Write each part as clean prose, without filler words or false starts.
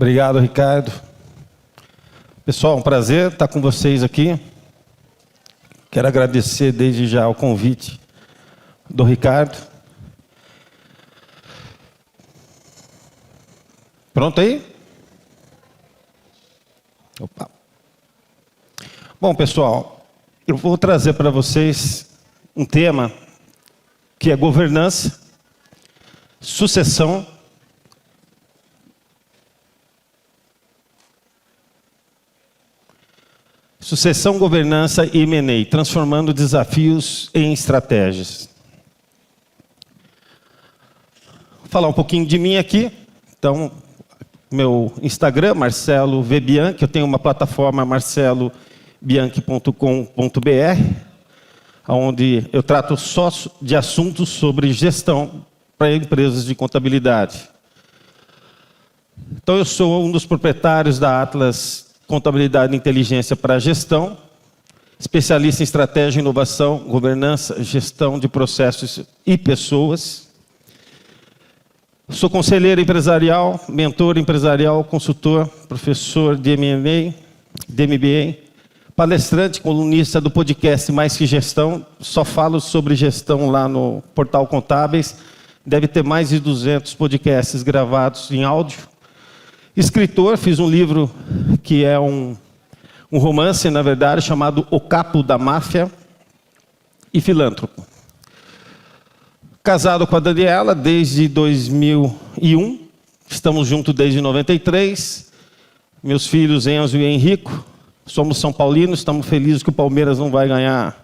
Obrigado, Ricardo. Pessoal, um prazer estar com vocês aqui. Quero agradecer desde já o convite do Ricardo. Pronto aí? Opa. Bom, pessoal, eu vou trazer para vocês um tema que é governança, sucessão governança e M&A, transformando desafios em estratégias. Vou falar um pouquinho de mim aqui. Então, meu Instagram, Marcelo V. Bianchi, eu tenho uma plataforma marcelobianchi.com.br, onde eu trato só de assuntos sobre gestão para empresas de contabilidade. Então, eu sou um dos proprietários da Atlas Contabilidade e Inteligência para a Gestão, especialista em estratégia, inovação, governança, gestão de processos e pessoas. Sou conselheiro empresarial, mentor empresarial, consultor, professor de M&A, de MBA, palestrante, colunista do podcast Mais Que Gestão. Só falo sobre gestão lá no Portal Contábeis. Deve ter mais de 200 podcasts gravados em áudio. Escritor, fiz um livro que é um romance, na verdade, chamado O Capo da Máfia, e filântropo. Casado com a Daniela desde 2001, estamos juntos desde 93. Meus filhos Enzo e Henrico, somos São Paulinos, estamos felizes que o Palmeiras não vai ganhar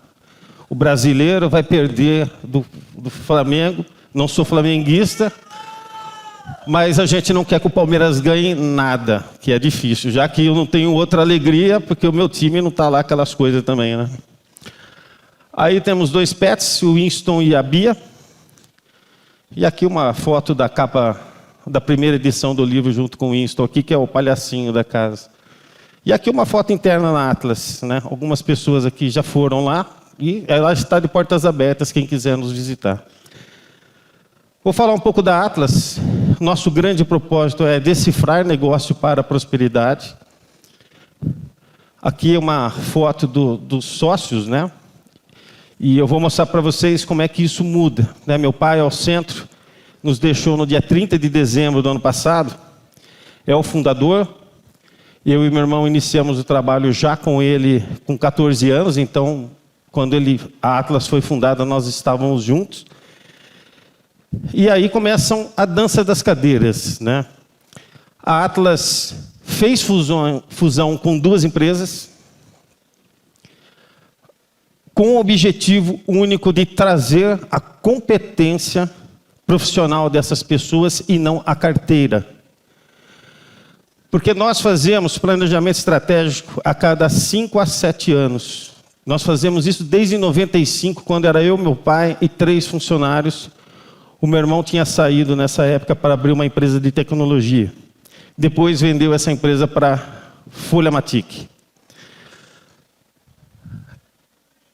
o Brasileiro, vai perder do Flamengo. Não sou flamenguista, mas a gente não quer que o Palmeiras ganhe nada, que é difícil, já que eu não tenho outra alegria, porque o meu time não está lá aquelas coisas também, né? Aí temos dois pets, o Winston e a Bia. E aqui uma foto da capa da primeira edição do livro junto com o Winston, aqui, que é o palhacinho da casa. E aqui uma foto interna na Atlas, né? Algumas pessoas aqui já foram lá, e ela está de portas abertas, quem quiser nos visitar. Vou falar um pouco da Atlas. Nosso grande propósito é decifrar negócio para a prosperidade. Aqui é uma foto dos sócios, né? E eu vou mostrar para vocês como é que isso muda, né? Meu pai, ao centro, nos deixou no dia 30 de dezembro do ano passado. É o fundador. Eu e meu irmão iniciamos o trabalho já com ele com 14 anos. Então, quando a Atlas foi fundada, nós estávamos juntos. E aí começam a dança das cadeiras, né? A Atlas fez fusão com duas empresas, com o objetivo único de trazer a competência profissional dessas pessoas e não a carteira. Porque nós fazemos planejamento estratégico a cada 5 a 7 anos. Nós fazemos isso desde 95, quando era eu, meu pai e 3 funcionários. O meu irmão tinha saído nessa época para abrir uma empresa de tecnologia. Depois vendeu essa empresa para Folha Matic.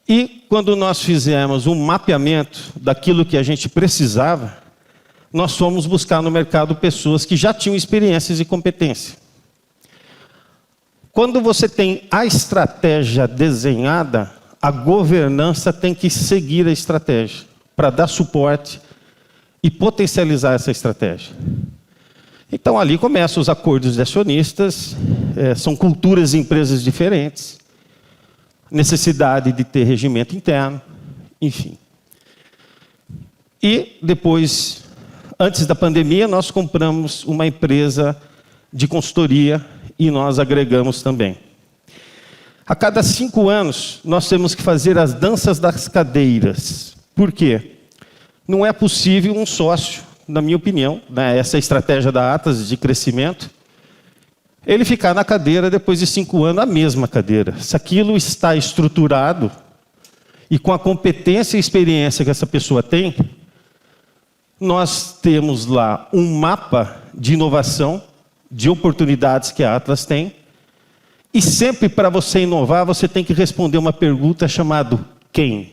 E quando nós fizemos um mapeamento daquilo que a gente precisava, nós fomos buscar no mercado pessoas que já tinham experiências e competência. Quando você tem a estratégia desenhada, a governança tem que seguir a estratégia para dar suporte e potencializar essa estratégia. Então ali começam os acordos de acionistas, são culturas de empresas diferentes, necessidade de ter regimento interno, enfim. E depois, antes da pandemia, nós compramos uma empresa de consultoria e nós agregamos também. A cada 5 anos, nós temos que fazer as danças das cadeiras. Por quê? Não é possível um sócio, na minha opinião, né, essa estratégia da Atlas de crescimento, ele ficar na cadeira depois de 5 anos, a mesma cadeira. Se aquilo está estruturado e com a competência e experiência que essa pessoa tem, nós temos lá um mapa de inovação, de oportunidades que a Atlas tem, e sempre para você inovar, você tem que responder uma pergunta chamada quem?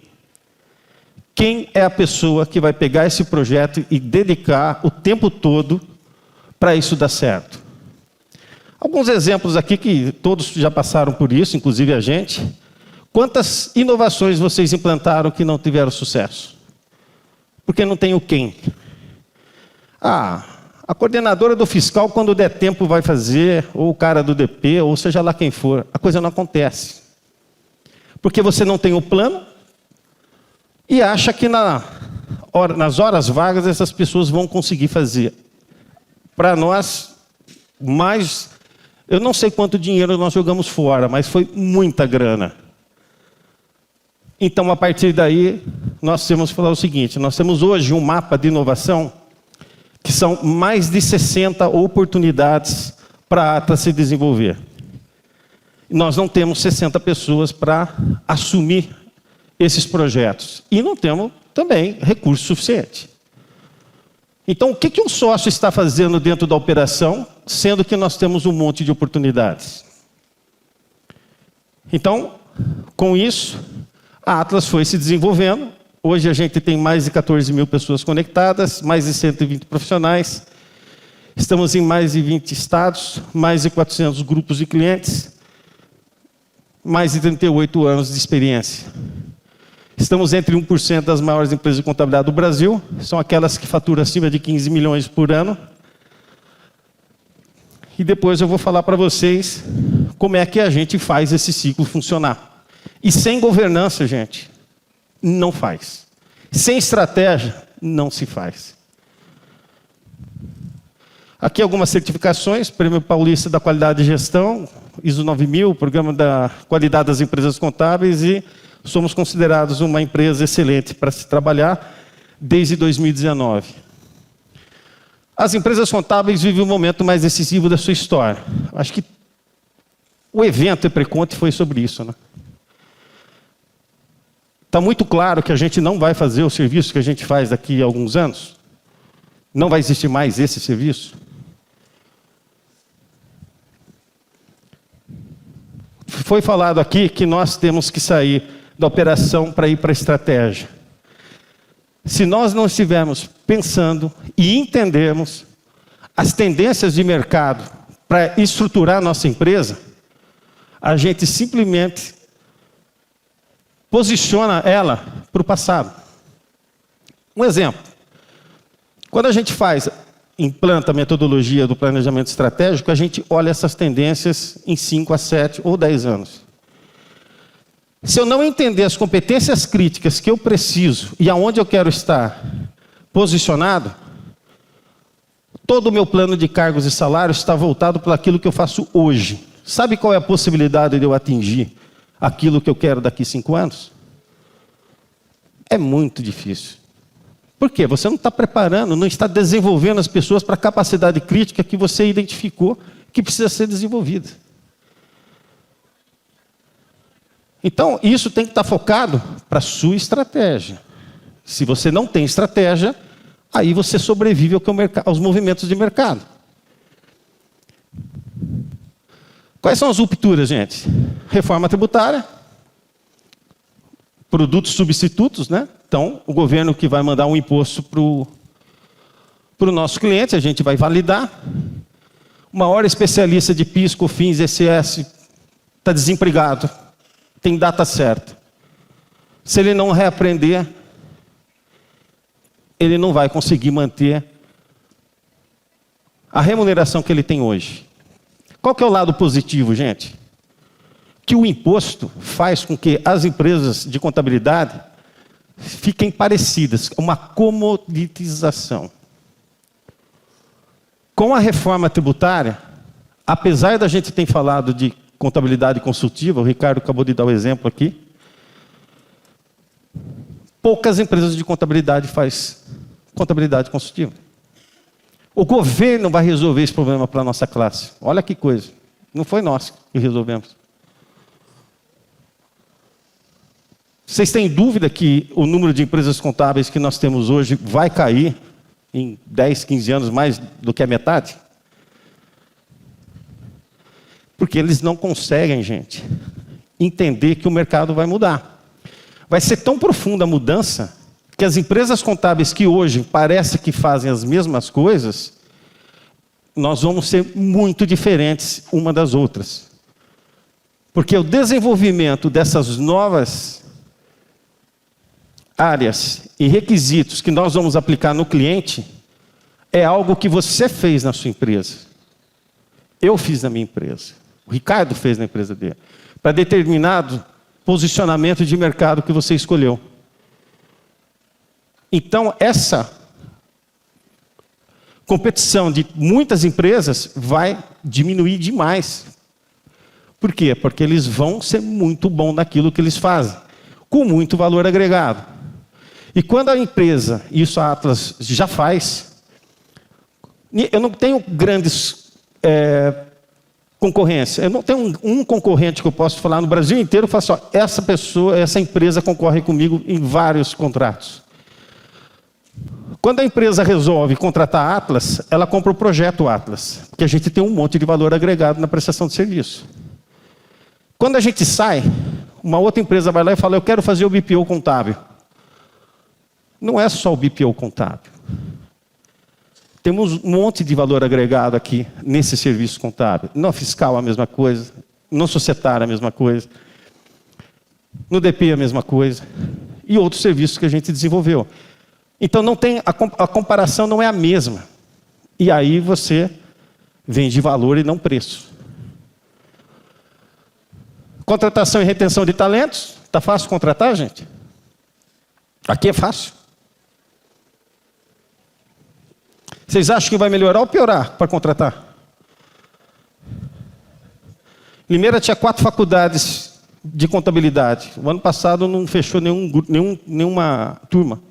Quem é a pessoa que vai pegar esse projeto e dedicar o tempo todo para isso dar certo? Alguns exemplos aqui que todos já passaram por isso, inclusive a gente. Quantas inovações vocês implantaram que não tiveram sucesso? Porque não tem o quem. A coordenadora do fiscal, quando der tempo, vai fazer, ou o cara do DP, ou seja lá quem for. A coisa não acontece. Porque você não tem o plano e acha que nas horas vagas essas pessoas vão conseguir fazer. Para nós, eu não sei quanto dinheiro nós jogamos fora, mas foi muita grana. Então, a partir daí, nós temos que falar o seguinte, nós temos hoje um mapa de inovação que são mais de 60 oportunidades para a Atlas se desenvolver. Nós não temos 60 pessoas para assumir esses projetos. E não temos também recurso suficiente. Então, o que um sócio está fazendo dentro da operação, sendo que nós temos um monte de oportunidades? Então, com isso, a Atlas foi se desenvolvendo. Hoje a gente tem mais de 14 mil pessoas conectadas, mais de 120 profissionais. Estamos em mais de 20 estados, mais de 400 grupos de clientes, mais de 38 anos de experiência. Estamos entre 1% das maiores empresas de contabilidade do Brasil, são aquelas que faturam acima de 15 milhões por ano. E depois eu vou falar para vocês como é que a gente faz esse ciclo funcionar. E sem governança, gente, não faz. Sem estratégia, não se faz. Aqui algumas certificações, Prêmio Paulista da Qualidade de Gestão, ISO 9000, Programa da Qualidade das Empresas Contábeis, e somos considerados uma empresa excelente para se trabalhar desde 2019. As empresas contábeis vivem o momento mais decisivo da sua história. Acho que o evento Epreconte foi sobre isso, né? Está muito claro que a gente não vai fazer o serviço que a gente faz daqui a alguns anos. Não vai existir mais esse serviço. Foi falado aqui que nós temos que sair da operação para ir para a estratégia. Se nós não estivermos pensando e entendermos as tendências de mercado para estruturar a nossa empresa, a gente simplesmente posiciona ela para o passado. Um exemplo. Quando a gente implanta a metodologia do planejamento estratégico, a gente olha essas tendências em 5 a 7 ou 10 anos. Se eu não entender as competências críticas que eu preciso e aonde eu quero estar posicionado, todo o meu plano de cargos e salários está voltado para aquilo que eu faço hoje. Sabe qual é a possibilidade de eu atingir aquilo que eu quero daqui 5 anos? É muito difícil. Por quê? Você não está preparando, não está desenvolvendo as pessoas para a capacidade crítica que você identificou que precisa ser desenvolvida. Então, isso tem que estar focado para a sua estratégia. Se você não tem estratégia, aí você sobrevive aos movimentos de mercado. Quais são as rupturas, gente? Reforma tributária, produtos substitutos, né? Então, o governo que vai mandar um imposto para o nosso cliente, a gente vai validar. O maior especialista de PIS, COFINS, ICS está desempregado, tem data certa. Se ele não reaprender, ele não vai conseguir manter a remuneração que ele tem hoje. Qual que é o lado positivo, gente? Que o imposto faz com que as empresas de contabilidade fiquem parecidas, uma comoditização. Com a reforma tributária, apesar da gente ter falado de contabilidade consultiva, o Ricardo acabou de dar o exemplo aqui, poucas empresas de contabilidade fazem contabilidade consultiva. O governo vai resolver esse problema para a nossa classe. Olha que coisa. Não foi nós que resolvemos. Vocês têm dúvida que o número de empresas contábeis que nós temos hoje vai cair em 10, 15 anos mais do que a metade? Porque eles não conseguem, gente, entender que o mercado vai mudar. Vai ser tão profunda a mudança que as empresas contábeis que hoje parece que fazem as mesmas coisas, nós vamos ser muito diferentes uma das outras. Porque o desenvolvimento dessas novas áreas e requisitos que nós vamos aplicar no cliente é algo que você fez na sua empresa. Eu fiz na minha empresa. O Ricardo fez na empresa dele. Para determinado posicionamento de mercado que você escolheu. Então, essa competição de muitas empresas vai diminuir demais. Por quê? Porque eles vão ser muito bons naquilo que eles fazem, com muito valor agregado. E quando a empresa, isso a Atlas já faz, eu não tenho grandes concorrência. Eu não tenho um concorrente que eu posso falar no Brasil inteiro e falar assim, ó, essa pessoa, essa empresa concorre comigo em vários contratos. Quando a empresa resolve contratar a Atlas, ela compra o projeto Atlas, porque a gente tem um monte de valor agregado na prestação de serviço. Quando a gente sai, uma outra empresa vai lá e fala, eu quero fazer o BPO contábil. Não é só o BPO contábil. Temos um monte de valor agregado aqui nesse serviço contábil. No fiscal a mesma coisa, no societário a mesma coisa, no DP a mesma coisa, e outros serviços que a gente desenvolveu. Então não tem, a comparação não é a mesma. E aí você vende valor e não preço. Contratação e retenção de talentos. Está fácil contratar, gente? Aqui é fácil. Vocês acham que vai melhorar ou piorar para contratar? Limeira tinha 4 faculdades de contabilidade. O ano passado não fechou nenhuma turma.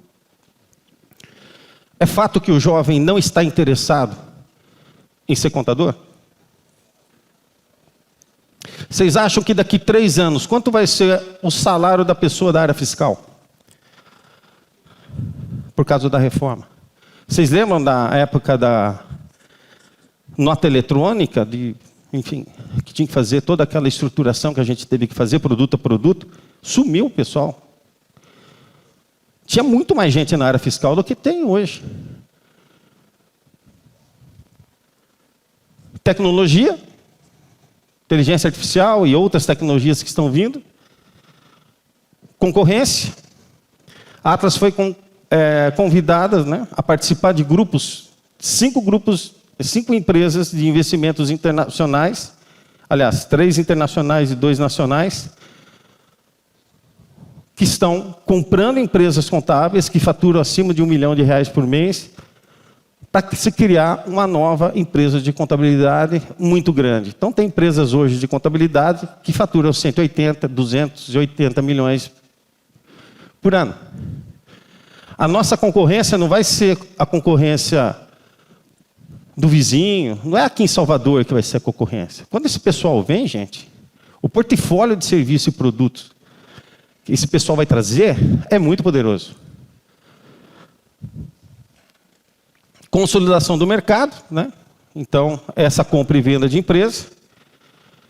É fato que o jovem não está interessado em ser contador? Vocês acham que daqui 3 anos, quanto vai ser o salário da pessoa da área fiscal? Por causa da reforma. Vocês lembram da época da nota eletrônica, enfim, que tinha que fazer toda aquela estruturação que a gente teve que fazer, produto a produto? Sumiu o pessoal. Tinha muito mais gente na área fiscal do que tem hoje. Tecnologia, inteligência artificial e outras tecnologias que estão vindo. Concorrência. A Atlas foi convidada, né, a participar de grupos, 5 empresas de investimentos internacionais, aliás, 3 internacionais e 2 nacionais, que estão comprando empresas contábeis que faturam acima de R$1 milhão por mês, para se criar uma nova empresa de contabilidade muito grande. Então tem empresas hoje de contabilidade que faturam 180, 280 milhões por ano. A nossa concorrência não vai ser a concorrência do vizinho, não é aqui em Salvador que vai ser a concorrência. Quando esse pessoal vem, gente, o portfólio de serviço e produtos que esse pessoal vai trazer é muito poderoso. Consolidação do mercado, né? Então, essa compra e venda de empresa.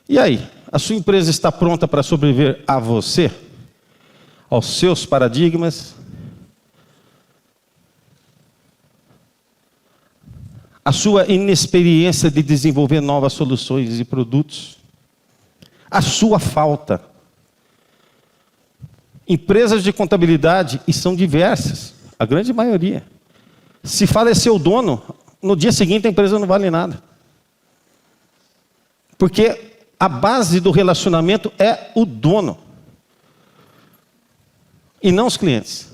E aí, a sua empresa está pronta para sobreviver a você? Aos seus paradigmas? A sua inexperiência de desenvolver novas soluções e produtos? A sua falta? Empresas de contabilidade, e são diversas, a grande maioria. Se falecer o dono, no dia seguinte a empresa não vale nada. Porque a base do relacionamento é o dono. E não os clientes.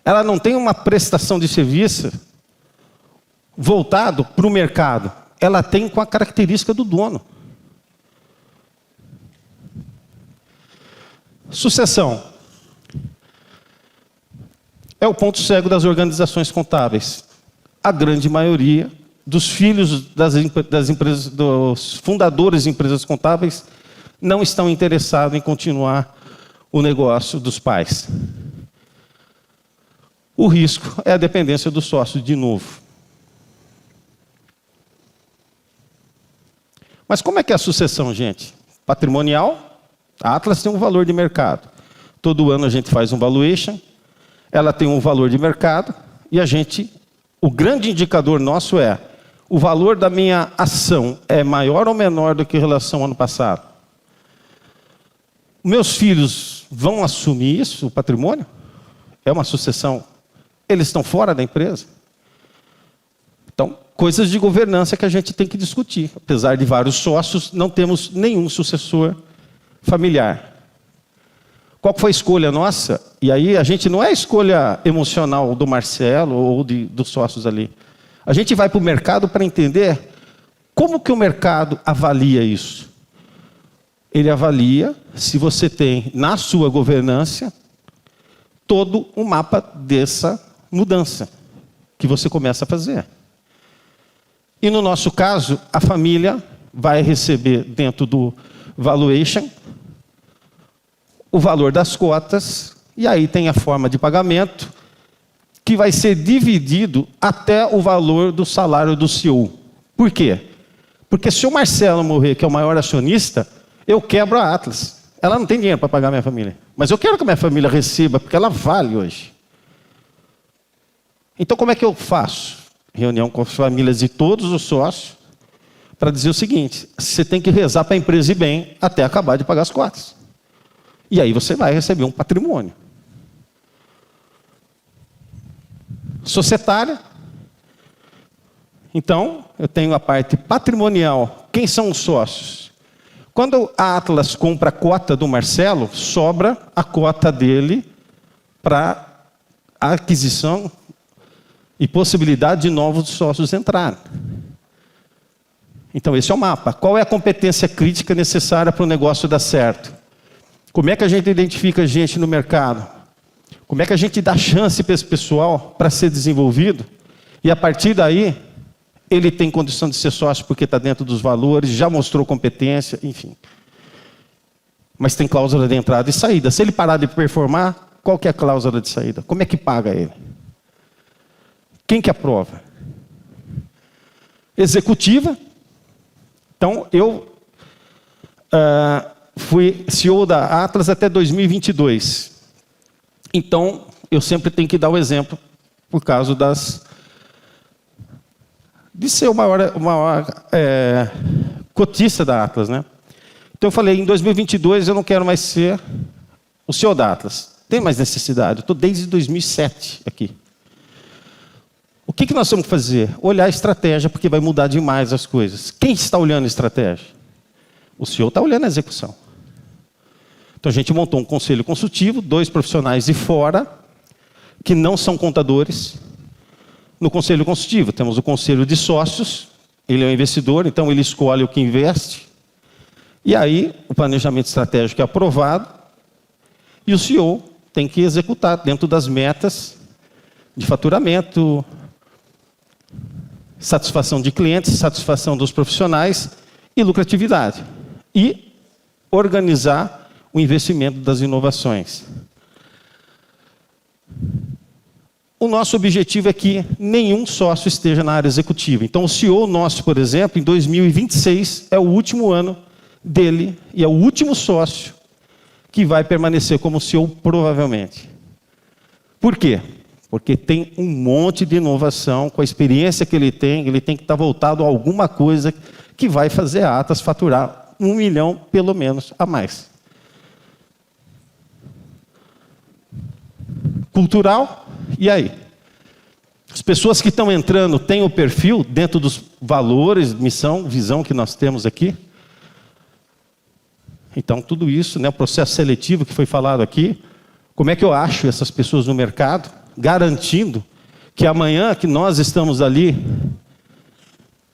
Ela não tem uma prestação de serviço voltado para o mercado. Ela tem com a característica do dono. Sucessão. É o ponto cego das organizações contábeis. A grande maioria dos filhos das empresas, dos fundadores de empresas contábeis, não estão interessados em continuar o negócio dos pais. O risco é a dependência do sócio de novo. Mas como é que é a sucessão, gente? Patrimonial? A Atlas tem um valor de mercado. Todo ano a gente faz um valuation, ela tem um valor de mercado, e o grande indicador nosso é o valor da minha ação é maior ou menor do que em relação ao ano passado? Meus filhos vão assumir isso, o patrimônio? É uma sucessão? Eles estão fora da empresa? Então, coisas de governança que a gente tem que discutir. Apesar de vários sócios, não temos nenhum sucessor familiar. Qual foi a escolha nossa? E aí a gente não é a escolha emocional do Marcelo ou dos sócios ali. A gente vai para o mercado para entender como que o mercado avalia isso. Ele avalia se você tem na sua governança todo o mapa dessa mudança que você começa a fazer. E no nosso caso, a família vai receber dentro do valuation o valor das cotas, e aí tem a forma de pagamento, que vai ser dividido até o valor do salário do CEO. Por quê? Porque se o Marcelo morrer, que é o maior acionista, eu quebro a Atlas. Ela não tem dinheiro para pagar minha família. Mas eu quero que a minha família receba, porque ela vale hoje. Então como é que eu faço? Reunião com as famílias de todos os sócios, para dizer o seguinte: você tem que rezar para a empresa ir bem até acabar de pagar as cotas. E aí você vai receber um patrimônio. Societária. Então, eu tenho a parte patrimonial. Quem são os sócios? Quando a Atlas compra a cota do Marcelo, sobra a cota dele para a aquisição e possibilidade de novos sócios entrarem. Então, esse é o mapa. Qual é a competência crítica necessária para o negócio dar certo? Como é que a gente identifica gente no mercado? Como é que a gente dá chance para esse pessoal para ser desenvolvido? E a partir daí, ele tem condição de ser sócio porque está dentro dos valores, já mostrou competência, enfim. Mas tem cláusula de entrada e saída. Se ele parar de performar, qual que é a cláusula de saída? Como é que paga ele? Quem que aprova? Executiva. Então, eu fui CEO da Atlas até 2022. Então, eu sempre tenho que dar o exemplo por causa de ser o maior cotista da Atlas, né? Então eu falei, em 2022 eu não quero mais ser o CEO da Atlas. Tem mais necessidade, eu estou desde 2007 aqui. O que nós temos que fazer? Olhar a estratégia, porque vai mudar demais as coisas. Quem está olhando a estratégia? O CEO está olhando a execução. Então a gente montou um conselho consultivo, 2 profissionais de fora, que não são contadores. No conselho consultivo temos o conselho de sócios, ele é um investidor, então ele escolhe o que investe. E aí o planejamento estratégico é aprovado e o CEO tem que executar dentro das metas de faturamento, satisfação de clientes, satisfação dos profissionais e lucratividade. E organizar o investimento das inovações. O nosso objetivo é que nenhum sócio esteja na área executiva. Então, o CEO nosso, por exemplo, em 2026, é o último ano dele e é o último sócio que vai permanecer como CEO, provavelmente. Por quê? Porque tem um monte de inovação, com a experiência que ele tem que estar voltado a alguma coisa que vai fazer a Atlas faturar 1 milhão, pelo menos, a mais. Cultural, e aí? As pessoas que estão entrando têm o perfil dentro dos valores, missão, visão que nós temos aqui? Então, tudo isso, né, o processo seletivo que foi falado aqui, como é que eu acho essas pessoas no mercado, garantindo que amanhã que nós estamos ali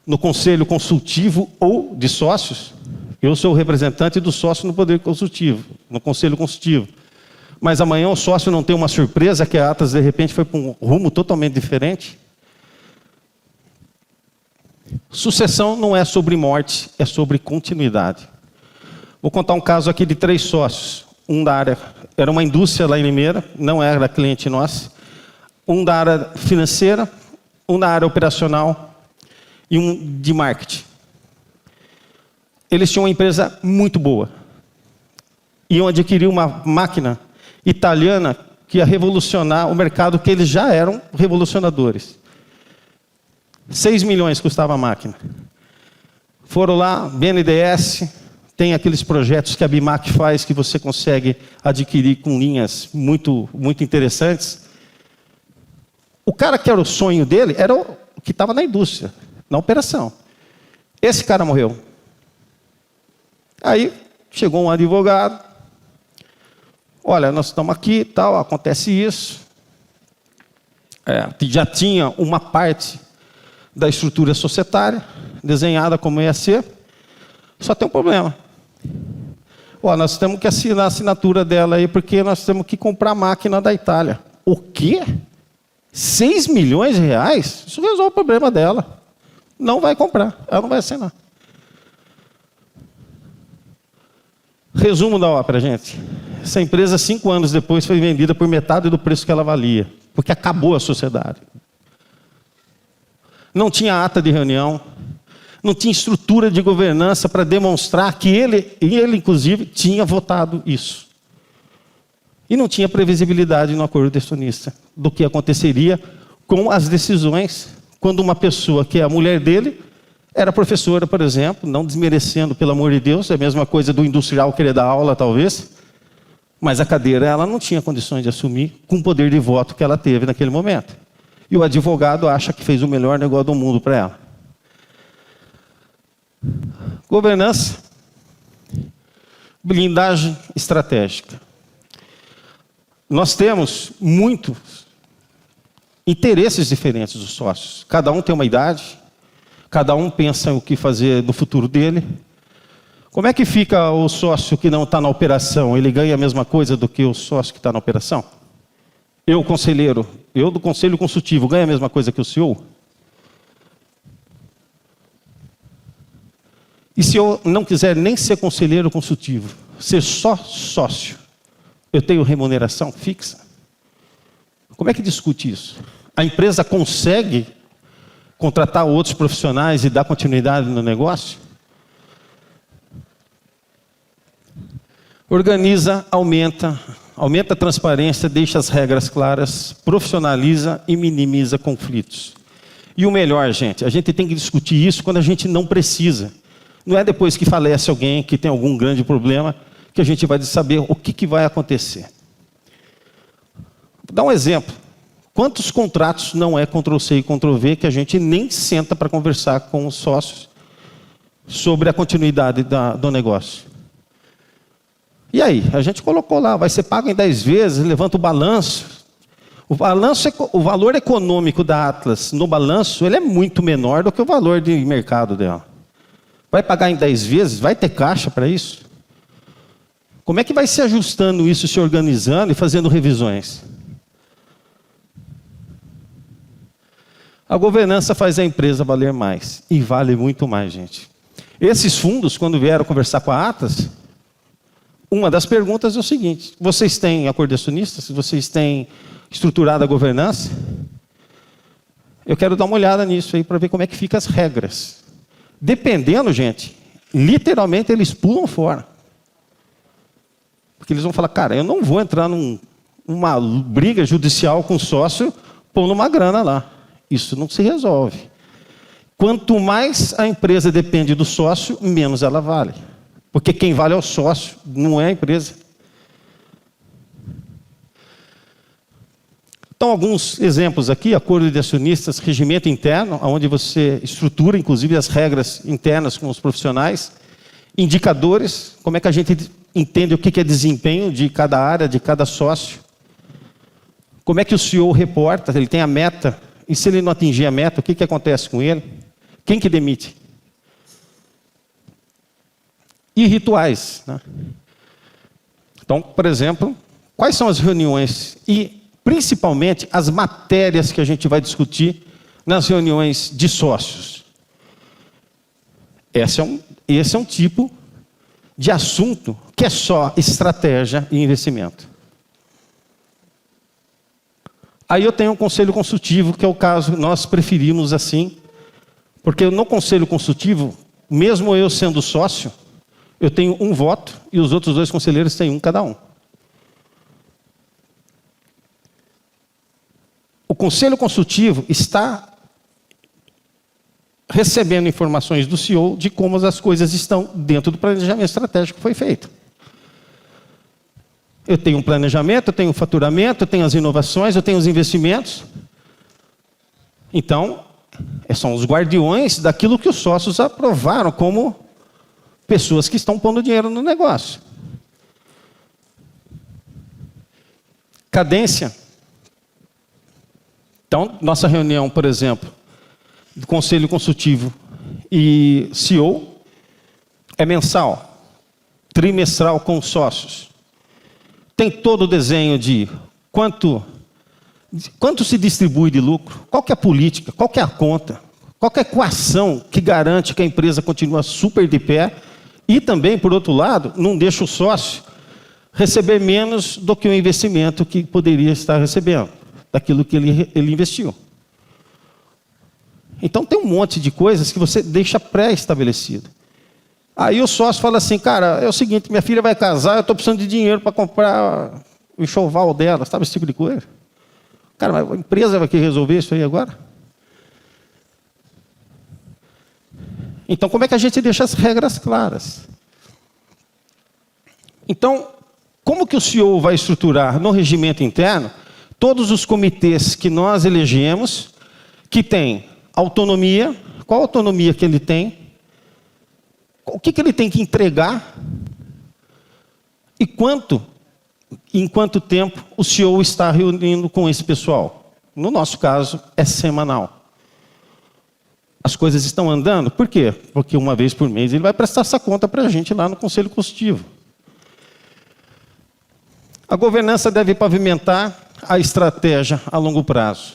no conselho consultivo ou de sócios, eu sou o representante do sócio no poder consultivo, no conselho consultivo. Mas amanhã o sócio não tem uma surpresa que a Atlas de repente foi para um rumo totalmente diferente. Sucessão não é sobre morte, é sobre continuidade. Vou contar um caso aqui de 3 sócios. Um da área, era uma indústria lá em Limeira, não era cliente nosso. Um da área financeira, um da área operacional e um de marketing. Eles tinham uma empresa muito boa. Iam adquirir uma máquina italiana que ia revolucionar o mercado, que eles já eram revolucionadores. 6 milhões custava a máquina. Foram lá, BNDES, tem aqueles projetos que a Bimac faz, que você consegue adquirir com linhas muito, muito interessantes. O cara que era o sonho dele, era o que estava na indústria, na operação. Esse cara morreu. Aí, chegou um advogado. Olha, nós estamos aqui e tal, acontece isso. Já tinha uma parte da estrutura societária, desenhada como ia ser. Só tem um problema. Nós temos que assinar a assinatura dela aí, porque nós temos que comprar a máquina da Itália. O quê? 6 milhões de reais? Isso resolve o problema dela. Não vai comprar, ela não vai assinar. Resumo da ópera, gente. Essa empresa, 5 anos depois, foi vendida por metade do preço que ela valia, porque acabou a sociedade. Não tinha ata de reunião, não tinha estrutura de governança para demonstrar que ele, inclusive, tinha votado isso. E não tinha previsibilidade no acordo de acionista do que aconteceria com as decisões quando uma pessoa que é a mulher dele era professora, por exemplo, não desmerecendo, pelo amor de Deus, é a mesma coisa do industrial querer dar aula, talvez, mas a cadeira ela não tinha condições de assumir com o poder de voto que ela teve naquele momento. E o advogado acha que fez o melhor negócio do mundo para ela. Governança, blindagem estratégica. Nós temos muitos interesses diferentes dos sócios. Cada um tem uma idade, cada um pensa o que fazer no futuro dele. Como é que fica o sócio que não está na operação? Ele ganha a mesma coisa do que o sócio que está na operação? Eu, conselheiro, eu do conselho consultivo, ganho a mesma coisa que o CEO? E se eu não quiser nem ser conselheiro consultivo, ser só sócio, eu tenho remuneração fixa? Como é que discute isso? A empresa consegue contratar outros profissionais e dar continuidade no negócio? Organiza, aumenta a transparência, deixa as regras claras, profissionaliza e minimiza conflitos. E o melhor, gente, a gente tem que discutir isso quando a gente não precisa. Não é depois que falece alguém, que tem algum grande problema, que a gente vai saber o que vai acontecer. Vou dar um exemplo. Quantos contratos não é Ctrl+C e Ctrl+V que a gente nem senta para conversar com os sócios sobre a continuidade do negócio? E aí, a gente colocou lá, vai ser pago em 10 vezes, levanta o balanço. O valor econômico da Atlas no balanço, ele é muito menor do que o valor de mercado dela. Vai pagar em 10 vezes? Vai ter caixa para isso? Como é que vai se ajustando isso, se organizando e fazendo revisões? A governança faz a empresa valer mais. E vale muito mais, gente. Esses fundos, quando vieram conversar com a Atlas, uma das perguntas é o seguinte: vocês têm acordo de acionistas? Vocês têm estruturada a governança? Eu quero dar uma olhada nisso aí para ver como é que ficam as regras. Dependendo, gente, literalmente eles pulam fora. Porque eles vão falar, cara, eu não vou entrar numa briga judicial com o sócio, pondo uma grana lá. Isso não se resolve. Quanto mais a empresa depende do sócio, menos ela vale. Porque quem vale é o sócio, não é a empresa. Então, alguns exemplos aqui: acordo de acionistas, regimento interno, onde você estrutura, inclusive, as regras internas com os profissionais, indicadores, como é que a gente entende o que é desempenho de cada área, de cada sócio, como é que o CEO reporta, ele tem a meta, e se ele não atingir a meta, o que acontece com ele? Quem que demite? E rituais, né? Então, por exemplo, quais são as reuniões e, principalmente, as matérias que a gente vai discutir nas reuniões de sócios? Esse é um tipo de assunto que é só estratégia e investimento. Aí eu tenho um conselho consultivo, que é o caso, nós preferimos assim, porque no conselho consultivo, mesmo eu sendo sócio, eu tenho um voto e os outros 2 conselheiros têm um cada um. O conselho consultivo está recebendo informações do CEO de como as coisas estão dentro do planejamento estratégico que foi feito. Eu tenho um planejamento, eu tenho um faturamento, eu tenho as inovações, eu tenho os investimentos. Então, são os guardiões daquilo que os sócios aprovaram como pessoas que estão pondo dinheiro no negócio. Cadência. Então, nossa reunião, por exemplo, do Conselho Consultivo e CEO é mensal, trimestral com os sócios. Tem todo o desenho de quanto se distribui de lucro, qual que é a política, qual que é a conta, qual que é a equação que garante que a empresa continua super de pé e também, por outro lado, não deixa o sócio receber menos do que o investimento que poderia estar recebendo, daquilo que ele investiu. Então tem um monte de coisas que você deixa pré-estabelecido. Aí o sócio fala assim, cara, é o seguinte, minha filha vai casar, eu estou precisando de dinheiro para comprar o enxoval dela, sabe esse tipo de coisa? Cara, mas a empresa vai querer resolver isso aí agora? Então, como é que a gente deixa as regras claras? Então, como que o CEO vai estruturar no regimento interno todos os comitês que nós elegemos, que tem autonomia, qual a autonomia que ele tem, o que ele tem que entregar e em quanto tempo o CEO está reunindo com esse pessoal. No nosso caso, é semanal. As coisas estão andando? Por quê? Porque uma vez por mês ele vai prestar essa conta para a gente lá no Conselho Consultivo. A governança deve pavimentar a estratégia a longo prazo.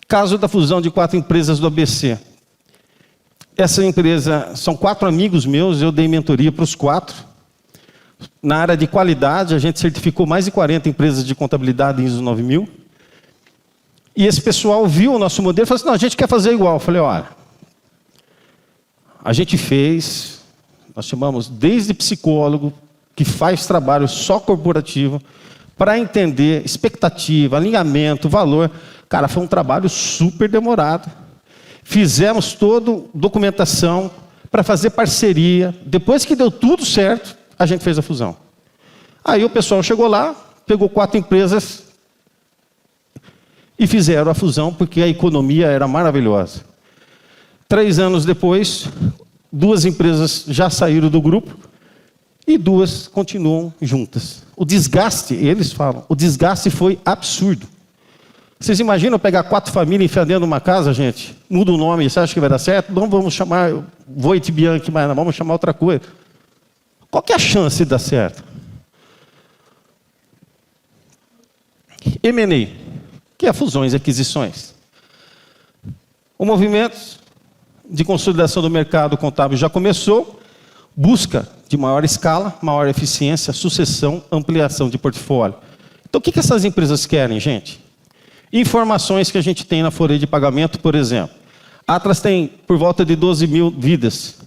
Caso da fusão de 4 empresas do ABC. Essa empresa, são 4 amigos meus, eu dei mentoria para os 4. Na área de qualidade, a gente certificou mais de 40 empresas de contabilidade em ISO 9000. E esse pessoal viu o nosso modelo e falou assim, não, a gente quer fazer igual. Eu falei, olha, a gente fez, nós chamamos desde psicólogo, que faz trabalho só corporativo, para entender expectativa, alinhamento, valor. Cara, foi um trabalho super demorado. Fizemos toda documentação para fazer parceria. Depois que deu tudo certo, a gente fez a fusão. Aí o pessoal chegou lá, pegou 4 empresas e fizeram a fusão, porque a economia era maravilhosa. 3 anos depois, 2 empresas já saíram do grupo e 2 continuam juntas. O desgaste, eles falam, o desgaste foi absurdo. Vocês imaginam pegar 4 famílias e enfiar dentro de uma casa, gente? Muda o nome, você acha que vai dar certo? Não vamos chamar Voit Bianchi, mas não, vamos chamar outra coisa. Qual que é a chance de dar certo? M&A, que é fusões e aquisições. O movimento de consolidação do mercado contábil já começou. Busca de maior escala, maior eficiência, sucessão, ampliação de portfólio. Então, o que essas empresas querem, gente? Informações que a gente tem na folha de pagamento, por exemplo. A Atlas tem por volta de 12 mil vidas.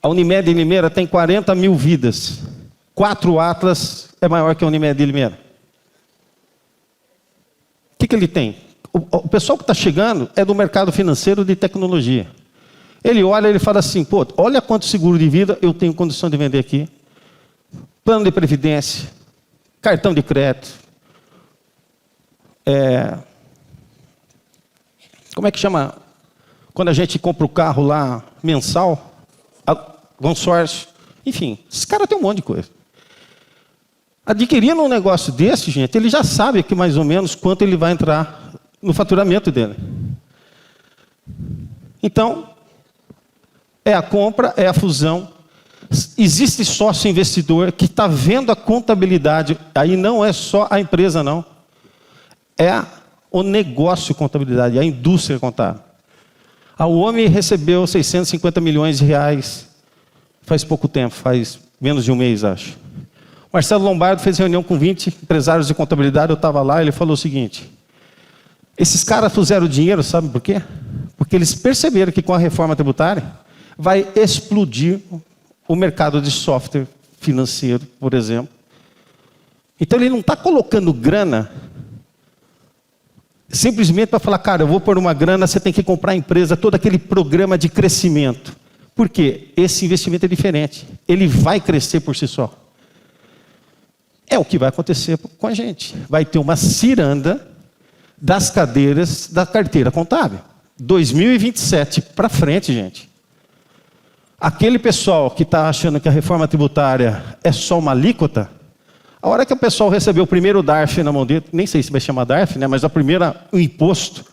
A Unimed em Limeira tem 40 mil vidas. 4 Atlas é maior que a Unimed em Limeira. O que ele tem? O pessoal que está chegando é do mercado financeiro de tecnologia. Ele olha e ele fala assim, pô, olha quanto seguro de vida eu tenho condição de vender aqui. Plano de previdência, cartão de crédito. Como é que chama? Quando a gente compra o carro lá, mensal, consórcio. Enfim, esses caras têm um monte de coisa. Adquirindo um negócio desse, gente, ele já sabe que mais ou menos quanto ele vai entrar no faturamento dele. Então, é a compra, é a fusão. Existe sócio investidor que está vendo a contabilidade. Aí não é só a empresa, não. É o negócio contabilidade, a indústria contábil. A UOMI recebeu 650 milhões de reais faz pouco tempo, faz menos de um mês, acho. Marcelo Lombardo fez reunião com 20 empresários de contabilidade, eu estava lá, ele falou o seguinte, esses caras puseram dinheiro, sabe por quê? Porque eles perceberam que com a reforma tributária vai explodir o mercado de software financeiro, por exemplo. Então ele não está colocando grana simplesmente para falar, cara, eu vou pôr uma grana, você tem que comprar a empresa, todo aquele programa de crescimento. Por quê? Esse investimento é diferente. Ele vai crescer por si só. É o que vai acontecer com a gente. Vai ter uma ciranda das cadeiras da carteira contábil. 2027 para frente, gente. Aquele pessoal que está achando que a reforma tributária é só uma alíquota, a hora que o pessoal recebeu o primeiro DARF na mão dele, nem sei se vai chamar DARF, né, mas o imposto,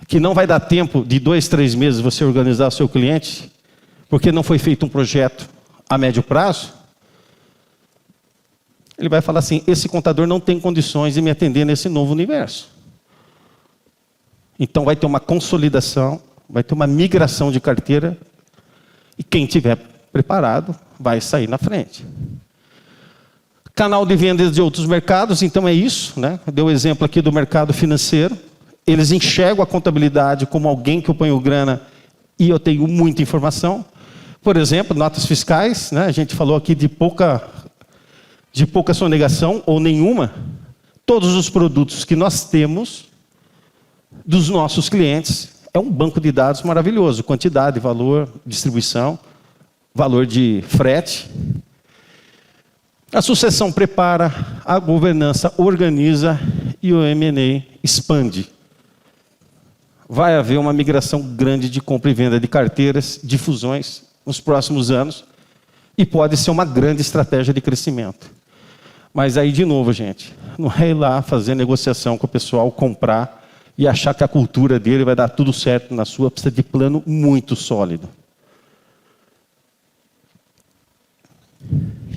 que não vai dar tempo de 2, 3 meses você organizar o seu cliente, porque não foi feito um projeto a médio prazo, ele vai falar assim, esse contador não tem condições de me atender nesse novo universo. Então vai ter uma consolidação, vai ter uma migração de carteira, e quem tiver preparado vai sair na frente. Canal de vendas de outros mercados, então é isso, né? Deu o exemplo aqui do mercado financeiro. Eles enxergam a contabilidade como alguém que eu ponho grana e eu tenho muita informação. Por exemplo, notas fiscais, né? A gente falou aqui de pouca sonegação ou nenhuma. Todos os produtos que nós temos dos nossos clientes é um banco de dados maravilhoso. Quantidade, valor, distribuição, valor de frete. A sucessão prepara, a governança organiza e o M&A expande. Vai haver uma migração grande de compra e venda de carteiras, de fusões nos próximos anos e pode ser uma grande estratégia de crescimento. Mas aí, de novo, gente, não é ir lá fazer negociação com o pessoal, comprar e achar que a cultura dele vai dar tudo certo na sua, precisa de plano muito sólido.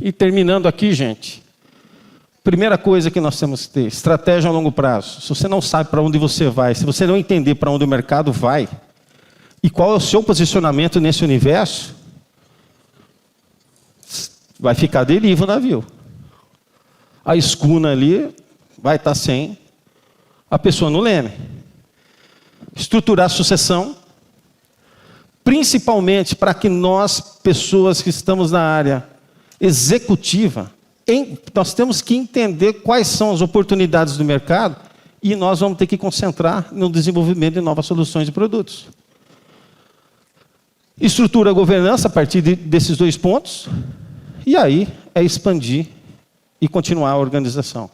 E terminando aqui, gente, primeira coisa que nós temos que ter, estratégia a longo prazo. Se você não sabe para onde você vai, se você não entender para onde o mercado vai, e qual é o seu posicionamento nesse universo, vai ficar à deriva o navio. A escuna ali vai estar sem a pessoa no leme. Estruturar a sucessão, principalmente para que nós, pessoas que estamos na área executiva, nós temos que entender quais são as oportunidades do mercado e nós vamos ter que concentrar no desenvolvimento de novas soluções e produtos. Estrutura a governança a partir desses 2 pontos e aí é expandir e continuar a organização.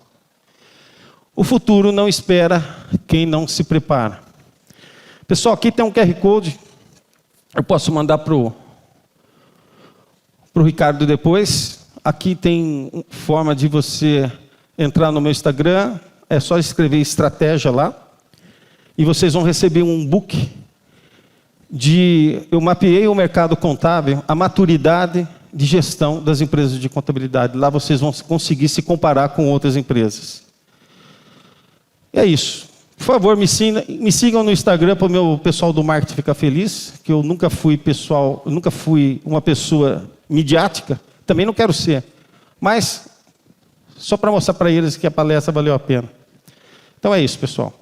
O futuro não espera quem não se prepara. Pessoal, aqui tem um QR Code, eu posso mandar para o Ricardo depois. Aqui tem forma de você entrar no meu Instagram, é só escrever estratégia lá, e vocês vão receber um book eu mapeei o mercado contábil, a maturidade de gestão das empresas de contabilidade. Lá vocês vão conseguir se comparar com outras empresas. E é isso. Por favor, me sigam no Instagram para o meu pessoal do marketing ficar feliz, que eu nunca fui uma pessoa midiática, também não quero ser. Mas, só para mostrar para eles que a palestra valeu a pena. Então é isso, pessoal.